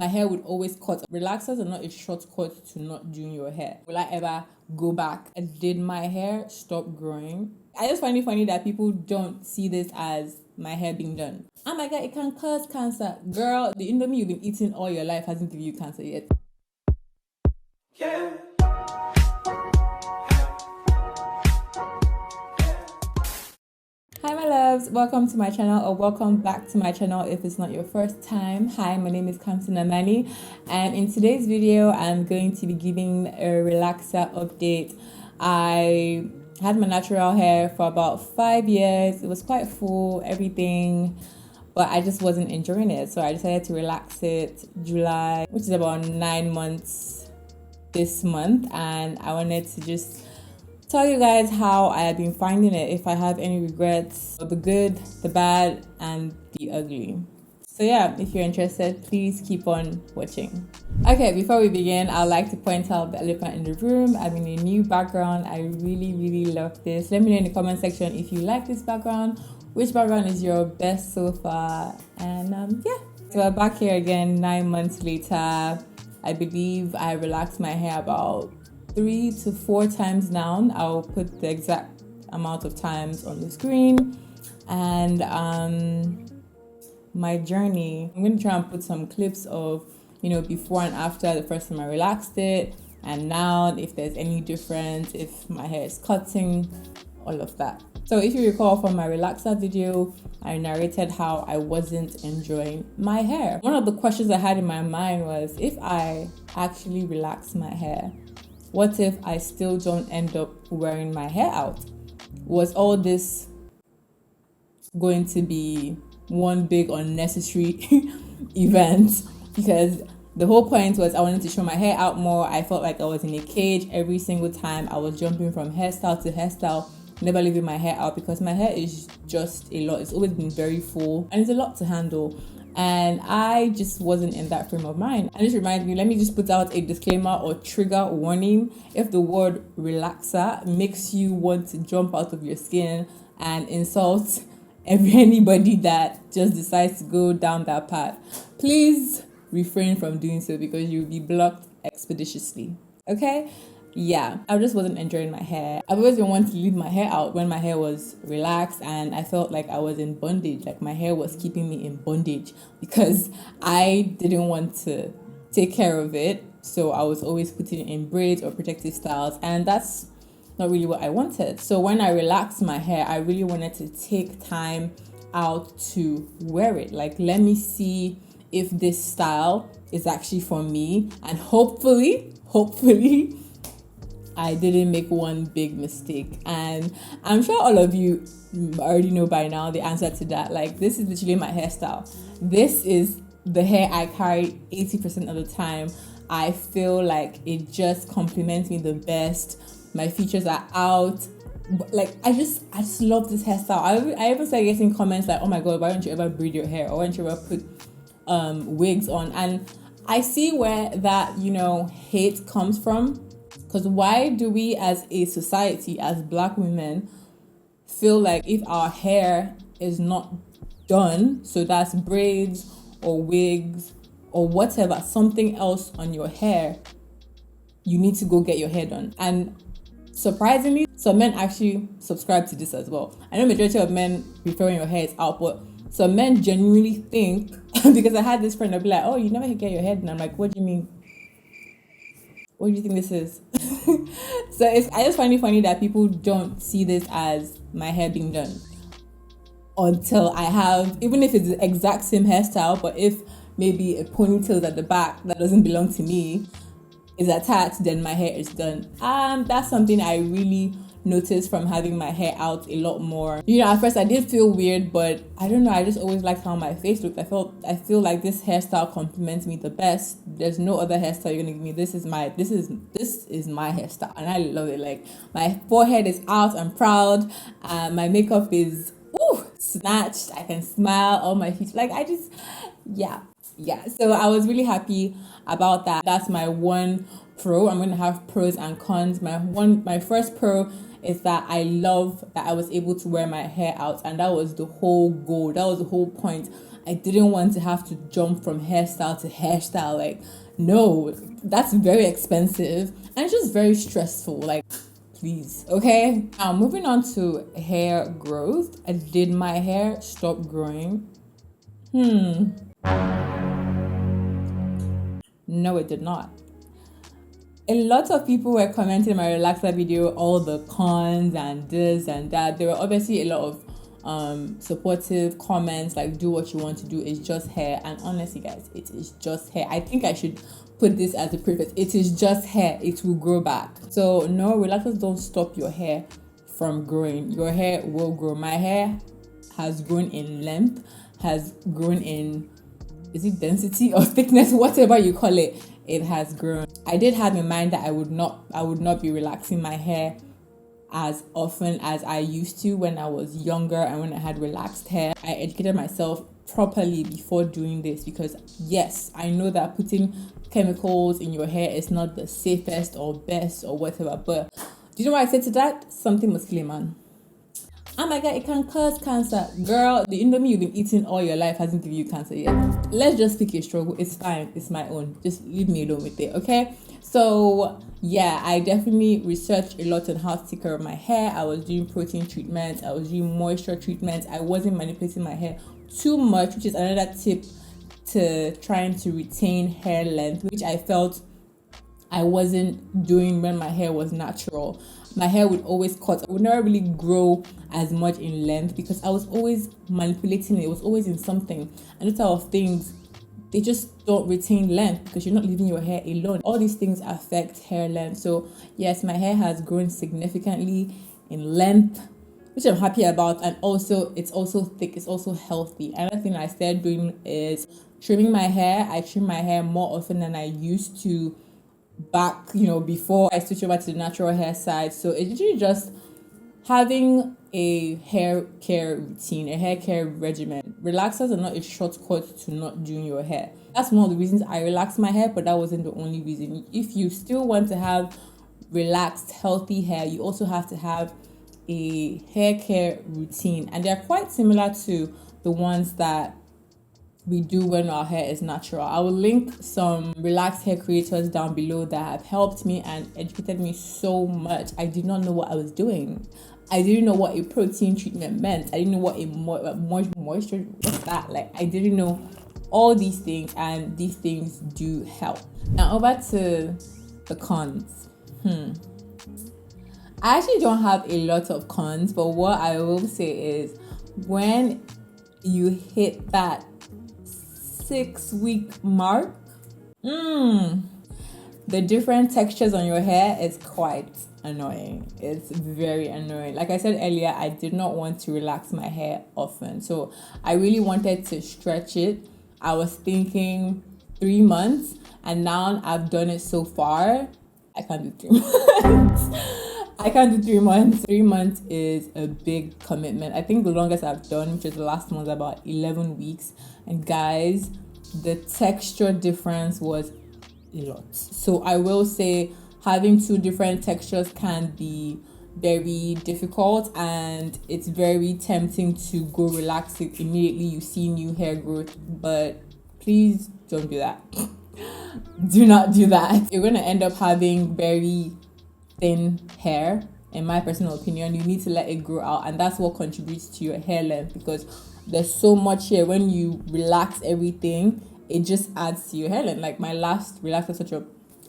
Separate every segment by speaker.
Speaker 1: My hair would always cut. Relaxers are not a shortcut to not doing your hair. Will I ever go back? Did my hair stop growing? I just find it funny that people don't see this as my hair being done. Oh my god, it can cause cancer. Girl, the indomie you've been eating all your life hasn't given you cancer yet. Yeah. Hi my loves, welcome to my channel, or welcome back to my channel if it's not your first time. Hi, my name is Kamsinnamani, and in today's video I'm going to be giving a relaxer update. I had my natural hair for about 5 years. It was quite full, everything, but I just wasn't enjoying it, so I decided to relax it July, which is about 9 months this month, and I wanted to just tell you guys how I have been finding it, if I have any regrets, the good, the bad, and the ugly. So yeah, if you're interested, please keep on watching. Okay, before we begin, I'd like to point out the elephant in the room. I'm in a new background. I really love this. Let me know in the comment section if you like this background, which background is your best so far, and yeah. So we're back here again 9 months later. I believe I relaxed my hair about 3 to 4 times now. I'll put the exact amount of times on the screen. And my journey, I'm going to try and put some clips of, before and after the first time I relaxed it, and now, if there's any difference, if my hair is cutting, all of that. So if you recall from my relaxer video, I narrated how I wasn't enjoying my hair. One of the questions I had in my mind was, if I actually relax my hair, what if I still don't end up wearing my hair out? Was all this going to be one big unnecessary event? Because the whole point was I wanted to show my hair out more. I felt like I was in a cage every single time. I was jumping from hairstyle to hairstyle, never leaving my hair out, because my hair is just a lot. It's always been very full and it's a lot to handle. And I just wasn't in that frame of mind. And this reminds me, let me just put out a disclaimer or trigger warning. If the word relaxer makes you want to jump out of your skin and insult anybody that just decides to go down that path, please refrain from doing so, because you'll be blocked expeditiously. Okay? Yeah, I just wasn't enjoying my hair. I've always been wanting to leave my hair out when my hair was relaxed, and I felt like I was in bondage, like my hair was keeping me in bondage because I didn't want to take care of it. So I was always putting it in braids or protective styles, and that's not really what I wanted. So when I relaxed my hair, I really wanted to take time out to wear it. Like, let me see if this style is actually for me, and hopefully I didn't make one big mistake. And I'm sure all of you already know by now the answer to that. Like, this is literally my hairstyle. This is the hair I carry 80% of the time. I feel like it just complements me the best. My features are out. Like, I just love this hairstyle. I even started getting comments like, oh my god, why don't you ever braid your hair, or why don't you ever put wigs on? And I see where that hate comes from. Because why do we as a society, as Black women, feel like if our hair is not done, so that's braids or wigs or whatever, something else on your hair, you need to go get your hair done? And surprisingly, some men actually subscribe to this as well. I know majority of men prefer when your hair is out, but some men genuinely think, because I had this friend that'd be like, oh, you never get your hair done. I'm like, what do you mean? What do you think this is? So I just find it funny that people don't see this as my hair being done until I have, even if it's the exact same hairstyle, but if maybe a ponytail at the back that doesn't belong to me is attached, then my hair is done. That's something I really noticed from having my hair out a lot more. At first I did feel weird, but I don't know, I just always liked how my face looked. I feel like this hairstyle complements me the best. There's no other hairstyle you're gonna give me. This is my hairstyle, and I love it. Like, my forehead is out, I'm proud. My makeup is snatched. I can smile, all my features. Like, I just yeah. So I was really happy about that. That's my one pro. I'm gonna have pros and cons. My first pro is that I love that I was able to wear my hair out, and that was the whole goal. That was the whole point. I didn't want to have to jump from hairstyle to hairstyle. Like, no, that's very expensive and it's just very stressful. Like, please. Okay, now moving on to hair growth. Did my hair stop growing? No, it did not. A lot of people were commenting my relaxer video, all the cons and this and that. There were obviously a lot of supportive comments like, do what you want to do, it's just hair. And honestly guys, it is just hair. I think I should put this as a preface. It is just hair, it will grow back. So no, relaxers don't stop your hair from growing. Your hair will grow. My hair has grown in length, has grown in, is it density or thickness, whatever you call it, it has grown. I did have in mind that I would not be relaxing my hair as often as I used to when I was younger and when I had relaxed hair. I educated myself properly before doing this because yes, I know that putting chemicals in your hair is not the safest or best or whatever, but do you know what I said to that? Something must kill a man. Oh my god, it can cause cancer. Girl, the indomie you've been eating all your life hasn't given you cancer yet. Let's just pick a struggle. It's fine. It's my own. Just leave me alone with it, okay? So, yeah, I definitely researched a lot on how to take care of my hair. I was doing protein treatments. I was doing moisture treatments. I wasn't manipulating my hair too much, which is another tip to trying to retain hair length, which I felt I wasn't doing when my hair was natural. My hair would always cut. I would never really grow as much in length because I was always manipulating it. It was always in something. And those type of things, they just don't retain length because you're not leaving your hair alone. All these things affect hair length. So yes, my hair has grown significantly in length, which I'm happy about. And also, it's also thick. It's also healthy. Another thing I started doing is trimming my hair. I trim my hair more often than I used to back, before I switch over to the natural hair side. So it's literally just having a hair care routine, a hair care regimen. Relaxers are not a shortcut to not doing your hair. That's one of the reasons I relaxed my hair, but that wasn't the only reason. If you still want to have relaxed, healthy hair, you also have to have a hair care routine. And they're quite similar to the ones that we do when our hair is natural. I will link some relaxed hair creators down below that have helped me and educated me so much. I did not know what I was doing. I didn't know what a protein treatment meant. I didn't know what a moisture, what's that? Like, I didn't know all these things, and these things do help. Now over to the cons. I actually don't have a lot of cons, but what I will say is when you hit that 6-week mark, the different textures on your hair is quite annoying. It's very annoying. Like I said earlier, I did not want to relax my hair often, so I really wanted to stretch it. I was thinking 3 months, and now I've done it so far. I can't do 3 months. I can't do 3 months. 3 months is a big commitment. I think the longest I've done, which is the last one, was about 11 weeks. And guys, the texture difference was a lot. So I will say having 2 different textures can be very difficult, and it's very tempting to go relax it immediately you see new hair growth. But please don't do that. Do not do that. You're going to end up having very thin hair. In my personal opinion, you need to let it grow out, and that's what contributes to your hair length, because there's so much here. When you relax everything, it just adds to your hair length. Like my last relaxer touch-up,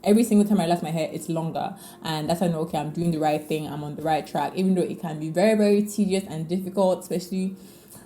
Speaker 1: every single time I relax my hair, it's longer, and that's how I know, okay, I'm doing the right thing, I'm on the right track, even though it can be very, very tedious and difficult, especially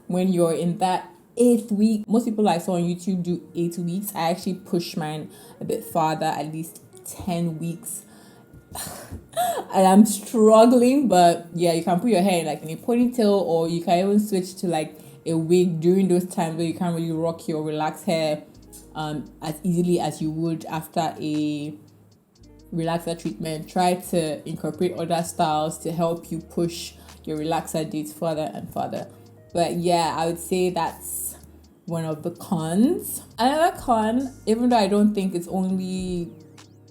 Speaker 1: when you're in that 8th week. Most people I saw on YouTube do 8 weeks. I actually push mine a bit farther, at least 10 weeks. And I'm struggling, but yeah, you can put your hair in a ponytail, or you can even switch to like a wig during those times where you can't really rock your relaxed hair as easily as you would after a relaxer treatment. Try to incorporate other styles to help you push your relaxer dates further and further. But yeah, I would say that's one of the cons. Another con, even though I don't think it's only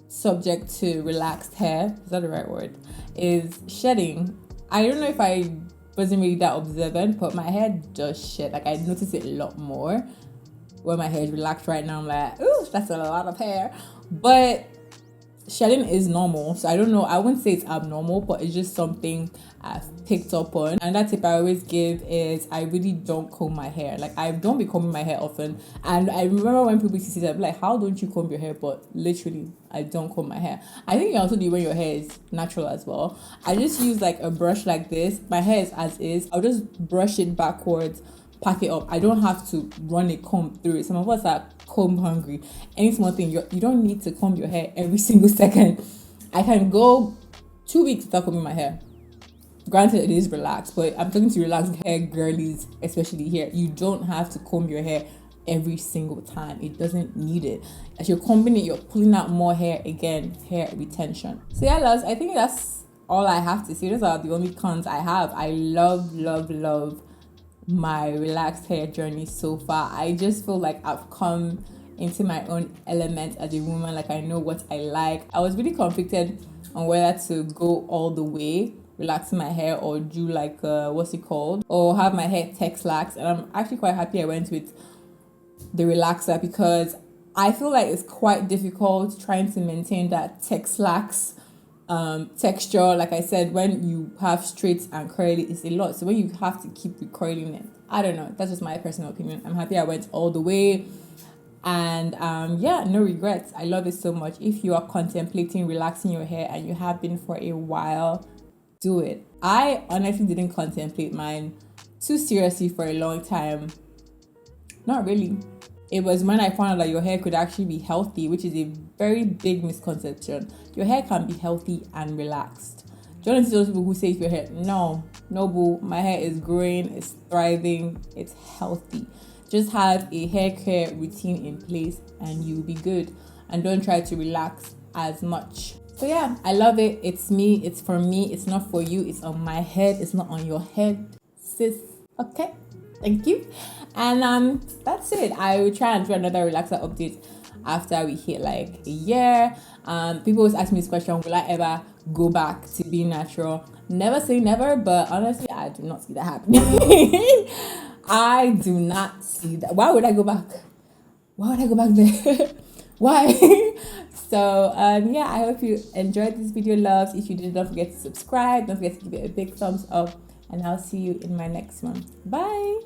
Speaker 1: subject to relaxed hair, is that the right word, is shedding. I don't know if I wasn't really that observant, but my hair does shed. Like I notice it a lot more when my hair is relaxed. Right now I'm like, ooh, that's a lot of hair. But shedding is normal, so I don't know, I wouldn't say it's abnormal, but it's just something I've picked up on. And that tip I always give is I really don't comb my hair. Like I don't be combing my hair often, and I remember when people used to say that, like, how don't you comb your hair? But literally I don't comb my hair. I think you also do when your hair is natural as well. I just use like a brush like this. My hair is as is. I'll just brush it backwards, pack it up. I don't have to run a comb through it. Some of us are comb hungry. Any small thing, you don't need to comb your hair every single second. I can go 2 weeks without combing my hair. Granted, it is relaxed, but I'm talking to relaxed hair girlies, especially here. You don't have to comb your hair every single time. It doesn't need it. As you're combing it, you're pulling out more hair. Again, hair retention. So yeah, loves, I think that's all I have to say. Those are the only cons I have. I love my relaxed hair journey so far. I just feel like I've come into my own element as a woman. Like I know what I like. I was really conflicted on whether to go all the way relaxing my hair or do like what's it called, or have my hair Texlax, and I'm actually quite happy I went with the relaxer because I feel like it's quite difficult trying to maintain that Texlax texture. Like I said, when you have straight and curly, it's a lot. So when you have to keep recoiling it, I don't know. That's just my personal opinion. I'm happy I went all the way. And yeah, no regrets. I love it so much. If you are contemplating relaxing your hair and you have been for a while, do it. I honestly didn't contemplate mine too seriously for a long time. Not really. It was when I found out that your hair could actually be healthy, which is a very big misconception. Your hair can be healthy and relaxed. Do you want to see those people who say to your hair, no boo, my hair is growing, it's thriving, it's healthy. Just have a hair care routine in place and you'll be good. And don't try to relax as much. So yeah, I love it. It's me, it's for me, it's not for you, it's on my head, it's not on your head, sis. Okay, thank you. And that's it. I will try and do another relaxer update after we hit like a year. People always ask me this question, will I ever go back to being natural? Never say never, but honestly I do not see that happening. I do not see that. Why would I go back? Why would I go back there? Why? So yeah, I hope you enjoyed this video, loves. If you did, don't forget to subscribe, don't forget to give it a big thumbs up, and I'll see you in my next one. Bye.